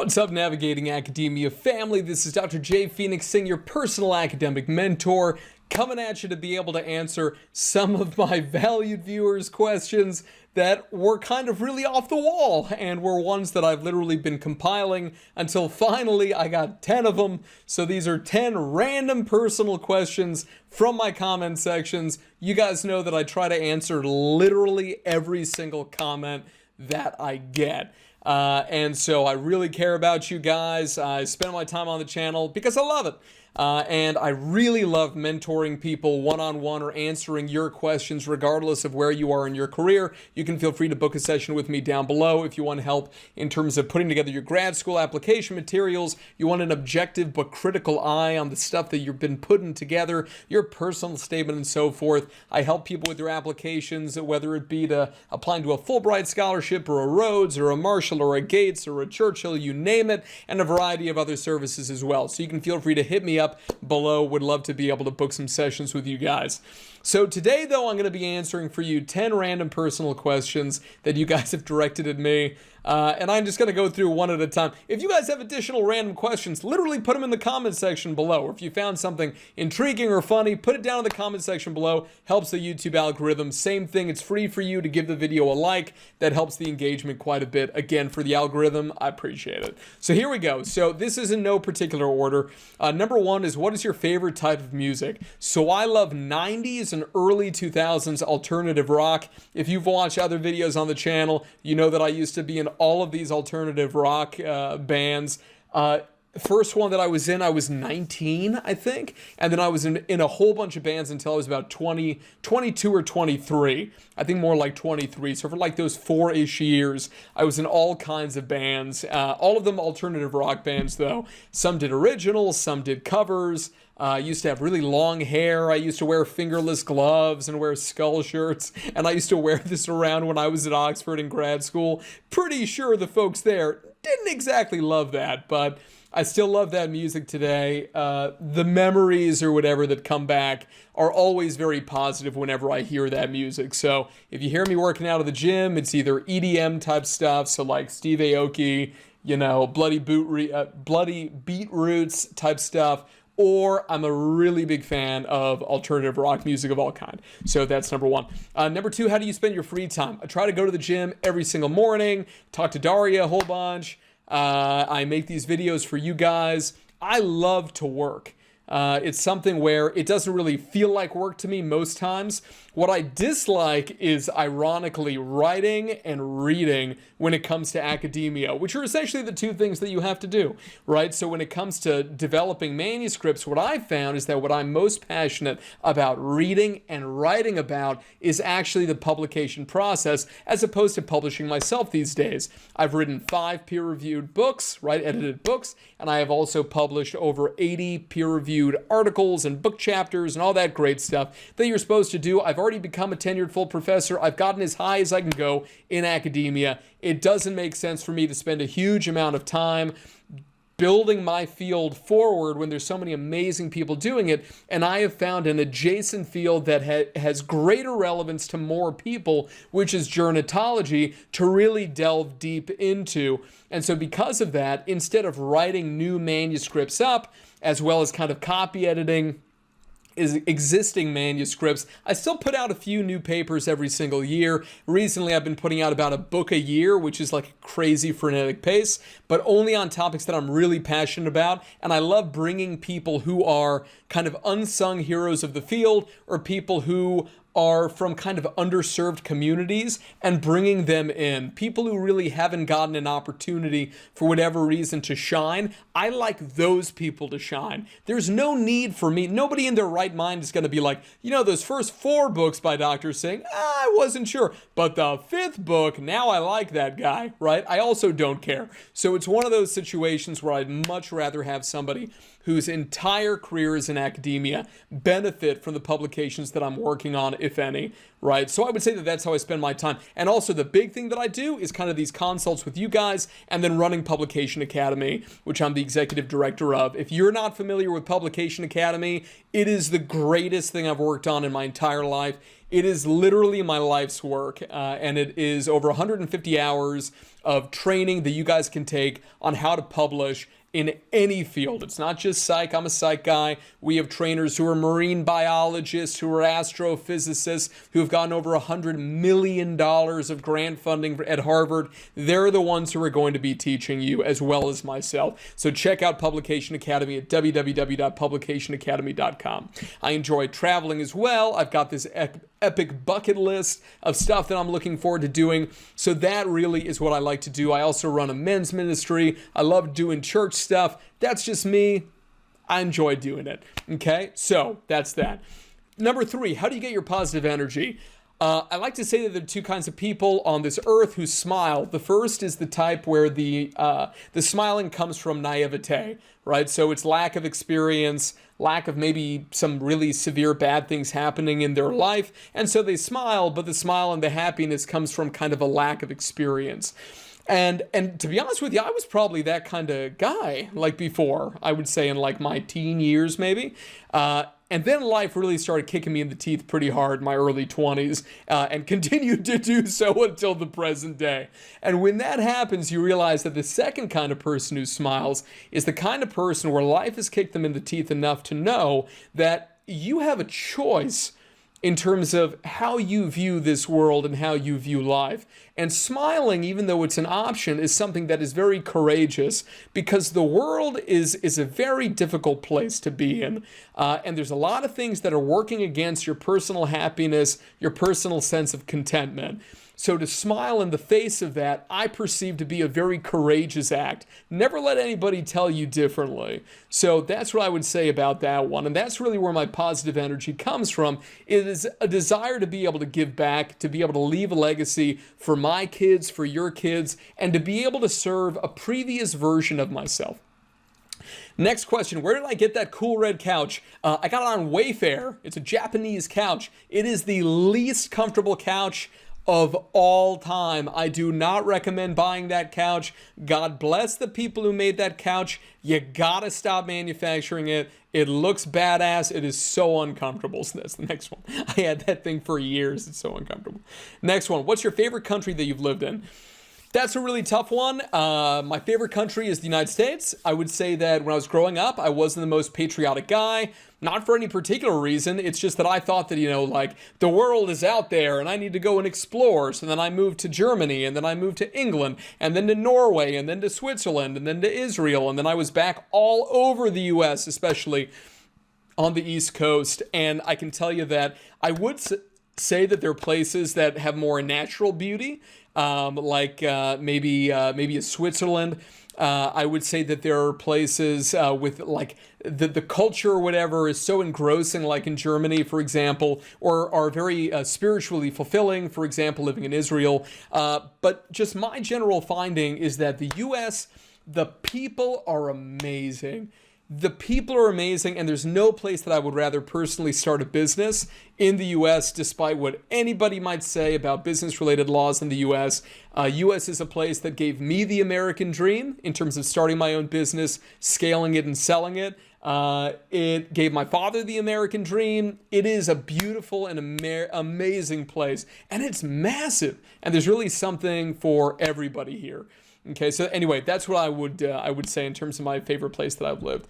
What's up, Navigating Academia family? This is Dr. J. Phoenix Singh, your personal academic mentor, coming at you to be able to answer some of my valued viewers' questions that were kind of really off the wall and were ones that I've literally been compiling until finally I got 10 of them. So these are 10 random personal questions from my comment sections. You guys know that I try to answer literally every single comment that I get. And so I really care about you guys. I spend my time on the channel because I love it. And I really love mentoring people one-on-one or answering your questions regardless of where you are in your career. You can feel free to book a session with me down below if you want help in terms of putting together your grad school application materials. You want an objective but critical eye on the stuff that you've been putting together, your personal statement and so forth. I help people with their applications, whether it be to applying to a Fulbright Scholarship or a Rhodes or a Marshall or a Gates or a Churchill, you name it, and a variety of other services as well. So you can feel free to hit me up below. Would love to be able to book some sessions with you guys. So today, though, I'm going to be answering for you 10 random personal questions that you guys have directed at me. And I'm just going to go through one at a time. If you guys have additional random questions, literally put them in the comment section below. Or if you found something intriguing or funny, put it down in the comment section below. Helps the YouTube algorithm. Same thing, it's free for you to give the video a like. That helps the engagement quite a bit. Again, for the algorithm, I appreciate it. So here we go. So this is in no particular order. Number one is, what is your favorite type of music? So I love 90s and early 2000s alternative rock. If you've watched other videos on the channel, you know that I used to be in all of these alternative rock bands. First one that I was in, I was 19, I think. And then I was in a whole bunch of bands until I was about 22 or 23. I think more like 23. So for like those 4-ish years, I was in all kinds of bands. All of them alternative rock bands, though. Some did originals, some did covers. I used to have really long hair. I used to wear fingerless gloves and wear skull shirts. And I used to wear this around when I was at Oxford in grad school. Pretty sure the folks there didn't exactly love that, but I still love that music today. The memories or whatever that come back are always very positive whenever I hear that music. So if you hear me working out of the gym, it's either EDM type stuff, so like Steve Aoki, you know, Bloody Beetroots type stuff, or I'm a really big fan of alternative rock music of all kind. So that's number one. Number two, how do you spend your free time? I try to go to the gym every single morning, talk to Daria a whole bunch. I make these videos for you guys. I love to work. It's something where it doesn't really feel like work to me most times. What I dislike is, ironically, writing and reading when it comes to academia, which are essentially the two things that you have to do, right? So when it comes to developing manuscripts, what I found is that what I'm most passionate about reading and writing about is actually the publication process, as opposed to publishing myself these days. I've written 5 peer-reviewed books, right, edited books, and I have also published over 80 peer-reviewed articles and book chapters and all that great stuff that you're supposed to do. I've already become a tenured full professor. I've gotten as high as I can go in academia. It doesn't make sense for me to spend a huge amount of time building my field forward when there's so many amazing people doing it. And I have found an adjacent field that has greater relevance to more people, which is gerontology, to really delve deep into. And so because of that, instead of writing new manuscripts up, as well as kind of copy editing existing manuscripts, I still put out a few new papers every single year. Recently, I've been putting out about a book a year, which is like a crazy frenetic pace, but only on topics that I'm really passionate about. And I love bringing people who are kind of unsung heroes of the field, or people who are from kind of underserved communities, and bringing them in. People who really haven't gotten an opportunity for whatever reason to shine. I like those people to shine. There's no need for me. Nobody in their right mind is going to be like, you know, those first 4 books by Dr. Singh, I wasn't sure, but the 5th book, now I like that guy, right? I also don't care. So it's one of those situations where I'd much rather have somebody whose entire career is in academia benefit from the publications that I'm working on, if any, right? So I would say that that's how I spend my time. And also the big thing that I do is kind of these consults with you guys, and then running Publication Academy, which I'm the executive director of. If you're not familiar with Publication Academy, it is the greatest thing I've worked on in my entire life. It is literally my life's work, and it is over 150 hours of training that you guys can take on how to publish in any field. It's not just psych. I'm a psych guy. We have trainers who are marine biologists, who are astrophysicists, who have gotten over $100 million of grant funding at Harvard. They're the ones who are going to be teaching you, as well as myself. So check out Publication Academy at www.publicationacademy.com. I enjoy traveling as well. I've got this epic bucket list of stuff that I'm looking forward to doing. So that really is what I like to do. I also run a men's ministry. I love doing church stuff. That's just me. I enjoy doing it. Okay, so that's that. Number 3, how do you get your positive energy? I like to say that there are 2 kinds of people on this earth who smile. The first is the type where the smiling comes from naivete, right? So it's lack of experience, lack of maybe some really severe bad things happening in their life. And so they smile, but the smile and the happiness comes from kind of a lack of experience. And to be honest with you, I was probably that kind of guy, like before, I would say in like my teen years maybe. And then life really started kicking me in the teeth pretty hard in my early 20s and continued to do so until the present day. And when that happens, you realize that the second kind of person who smiles is the kind of person where life has kicked them in the teeth enough to know that you have a choice in terms of how you view this world and how you view life. And smiling, even though it's an option, is something that is very courageous because the world is a very difficult place to be in. And there's a lot of things that are working against your personal happiness, your personal sense of contentment. So to smile in the face of that, I perceive to be a very courageous act. Never let anybody tell you differently. So that's what I would say about that one. And that's really where my positive energy comes from. It is a desire to be able to give back, to be able to leave a legacy for my kids, for your kids, and to be able to serve a previous version of myself. Next question, where did I get that cool red couch? I got it on Wayfair. It's a Japanese couch. It is the least comfortable couch of all time. I do not recommend buying that couch. God bless the people who made that couch. You gotta stop manufacturing it. It looks badass. It is so uncomfortable. So that's the next one. I had that thing for years. It's so uncomfortable. Next one, what's your favorite country that you've lived in? That's a really tough one. My favorite country is the United States. I would say that when I was growing up, I wasn't the most patriotic guy. Not for any particular reason. It's just that I thought that, like the world is out there and I need to go and explore. So then I moved to Germany and then I moved to England and then to Norway and then to Switzerland and then to Israel. And then I was back all over the US, especially on the East Coast. And I can tell you that I would say that there are places that have more natural beauty, like maybe a Switzerland. I would say that there are places with like the culture or whatever is so engrossing, like in Germany, for example, or are very spiritually fulfilling, for example, living in Israel. But just my general finding is that the U.S., the people are amazing. The people are amazing, and there's no place that I would rather personally start a business in the U.S., despite what anybody might say about business-related laws in the U.S. U.S. is a place that gave me the American dream in terms of starting my own business, scaling it, and selling it. It gave my father the American dream. It is a beautiful and amazing place, and it's massive, and there's really something for everybody here. Okay, so anyway, that's what I would say in terms of my favorite place that I've lived.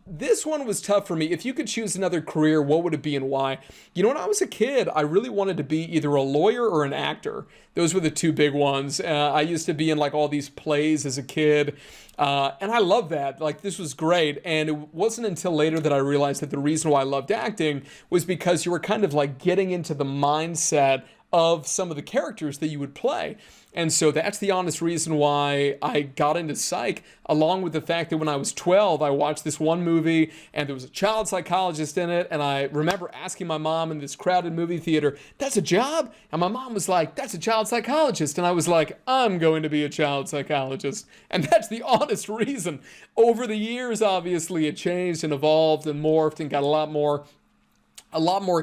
This one was tough for me. If you could choose another career, what would it be and why? When I was a kid, I really wanted to be either a lawyer or an actor. Those were the 2 big ones. I used to be in like all these plays as a kid, and I loved that. Like, this was great. And it wasn't until later that I realized that the reason why I loved acting was because you were kind of like getting into the mindset of some of the characters that you would play. And so that's the honest reason why I got into psych, along with the fact that when I was 12, I watched this one movie and there was a child psychologist in it. And I remember asking my mom in this crowded movie theater, "That's a job?" And my mom was like, "That's a child psychologist." And I was like, "I'm going to be a child psychologist." And that's the honest reason. Over the years, obviously, it changed and evolved and morphed and got a lot more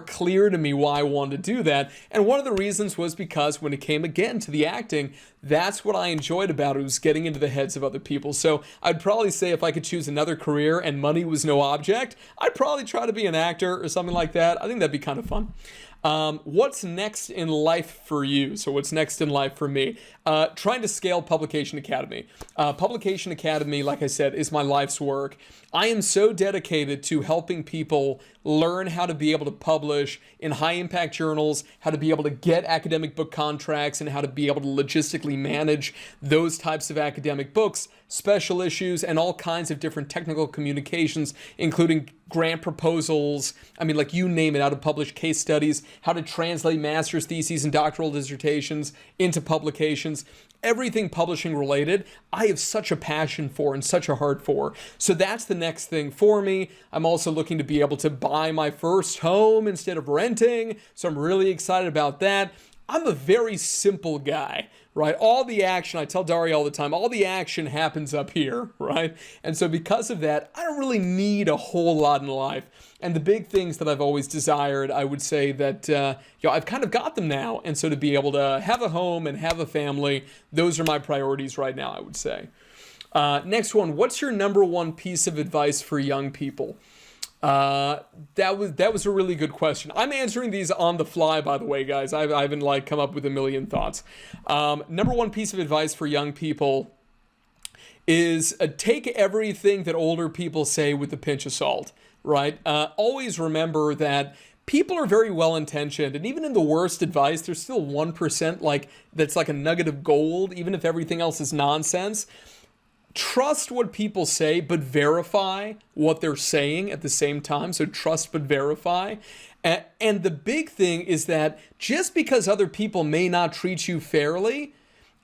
clear to me why I wanted to do that. And one of the reasons was because when it came again to the acting, that's what I enjoyed about it, was getting into the heads of other people. So I'd probably say if I could choose another career and money was no object, I'd probably try to be an actor or something like that. I think that'd be kind of fun. What's next in life for you? So what's next in life for me? Trying to scale Publication Academy. Publication Academy, like I said, is my life's work. I am so dedicated to helping people learn how to be able to publish in high-impact journals, how to be able to get academic book contracts, and how to be able to logistically manage those types of academic books, special issues, and all kinds of different technical communications, including grant proposals. I mean, like you name it, how to publish case studies, how to translate master's theses and doctoral dissertations into publications. Everything publishing related, I have such a passion for and such a heart for. So that's the next thing for me. I'm also looking to be able to buy my first home instead of renting. So I'm really excited about that. I'm a very simple guy, right? All the action, I tell Daria all the time, all the action happens up here, right? And so because of that, I don't really need a whole lot in life. And the big things that I've always desired, I would say that, I've kind of got them now. And so to be able to have a home and have a family, those are my priorities right now, I would say. Next one, what's your number one piece of advice for young people? That was a really good question. I'm answering these on the fly, by the way, guys. I haven't come up with a million thoughts. Number one piece of advice for young people is take everything that older people say with a pinch of salt, right? Always remember that people are very well-intentioned, and even in the worst advice, there's still 1% that's like a nugget of gold, even if everything else is nonsense. Trust what people say, but verify what they're saying at the same time. So trust but verify. And the big thing is that just because other people may not treat you fairly,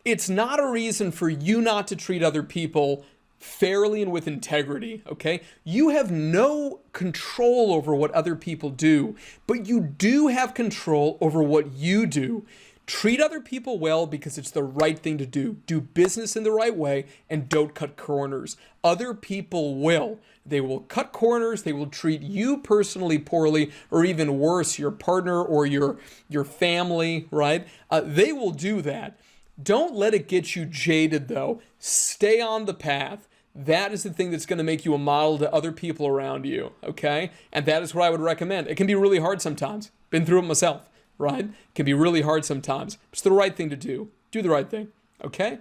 it's not a reason for you not to treat other people fairly and with integrity, okay? You have no control over what other people do, but you do have control over what you do. Treat other people well because it's the right thing to do. Do business in the right way and don't cut corners. Other people will. They will cut corners. They will treat you personally poorly, or even worse, your partner or your family, right? They will do that. Don't let it get you jaded, though. Stay on the path. That is the thing that's going to make you a model to other people around you, okay? And that is what I would recommend. It can be really hard sometimes. Been through it myself. Right? It can be really hard sometimes. It's the right thing to do. Do the right thing. Okay?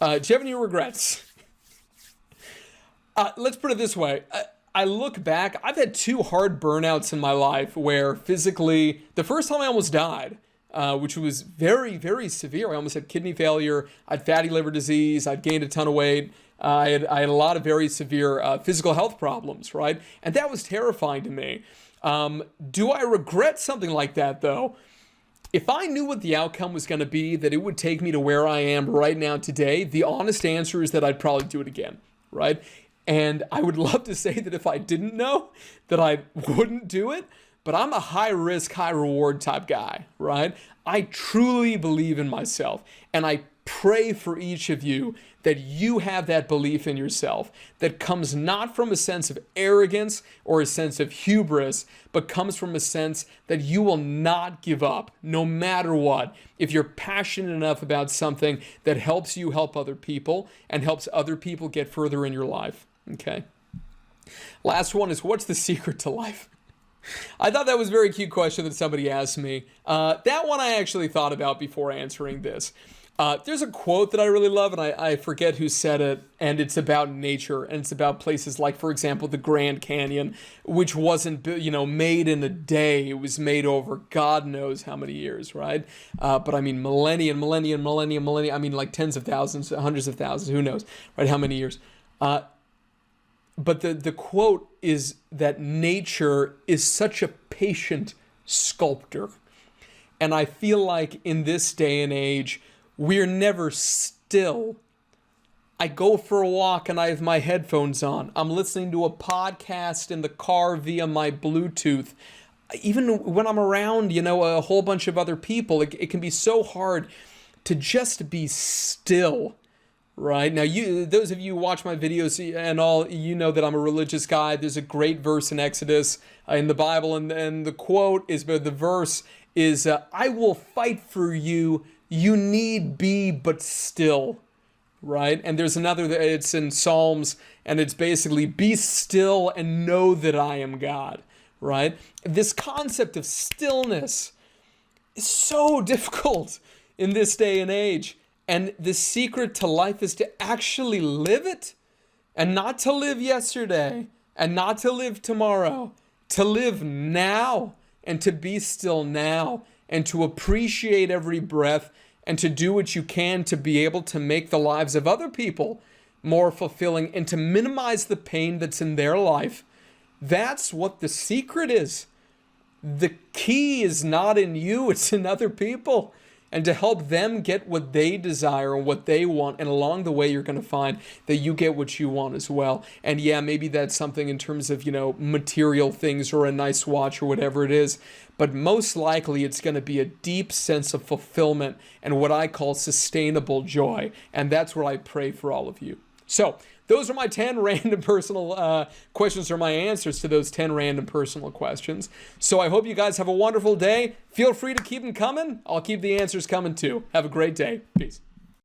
Do you have any regrets? Let's put it this way. I look back. I've had 2 hard burnouts in my life where physically, the first time I almost died, which was very, very severe. I almost had kidney failure. I had fatty liver disease. I'd gained a ton of weight. I had a lot of very severe physical health problems, right? And that was terrifying to me. Do I regret something like that, though? If I knew what the outcome was going to be, that it would take me to where I am right now today, the honest answer is that I'd probably do it again, right? And I would love to say that if I didn't know, that I wouldn't do it, but I'm a high risk, high reward type guy, right? I truly believe in myself, and I pray for each of you that you have that belief in yourself that comes not from a sense of arrogance or a sense of hubris, but comes from a sense that you will not give up no matter what. If you're passionate enough about something that helps you help other people and helps other people get further in your life, okay? Last one is, what's the secret to life? I thought that was a very cute question that somebody asked me. That one I actually thought about before answering this. There's a quote that I really love, and I forget who said it, and it's about nature, and it's about places like, for example, the Grand Canyon, which wasn't, made in a day. It was made over God knows how many years, right? But I mean, millennia, I mean, like tens of thousands, hundreds of thousands, who knows, right? How many years? But the quote is that nature is such a patient sculptor. And I feel like in this day and age, we're never still. I go for a walk and I have my headphones on. I'm listening to a podcast in the car via my Bluetooth. Even when I'm around, a whole bunch of other people, it can be so hard to just be still, right? Now, those of you who watch my videos and all, you know that I'm a religious guy. There's a great verse in Exodus in the Bible, and the quote is, but the verse is, I will fight for you. You need be but still, right? And there's another, it's in Psalms, and it's basically, be still and know that I am God, right? This concept of stillness is so difficult in this day and age. And the secret to life is to actually live it, and not to live yesterday and not to live tomorrow, to live now and to be still now and to appreciate every breath and to do what you can to be able to make the lives of other people more fulfilling and to minimize the pain that's in their life. That's what the secret is. The key is not in you, it's in other people. And to help them get what they desire and what they want. And along the way, you're going to find that you get what you want as well. And yeah, maybe that's something in terms of, material things or a nice watch or whatever it is. But most likely, it's going to be a deep sense of fulfillment and what I call sustainable joy. And that's what I pray for all of you. So those are my 10 random personal questions, or my answers to those 10 random personal questions. So I hope you guys have a wonderful day. Feel free to keep them coming. I'll keep the answers coming too. Have a great day. Peace.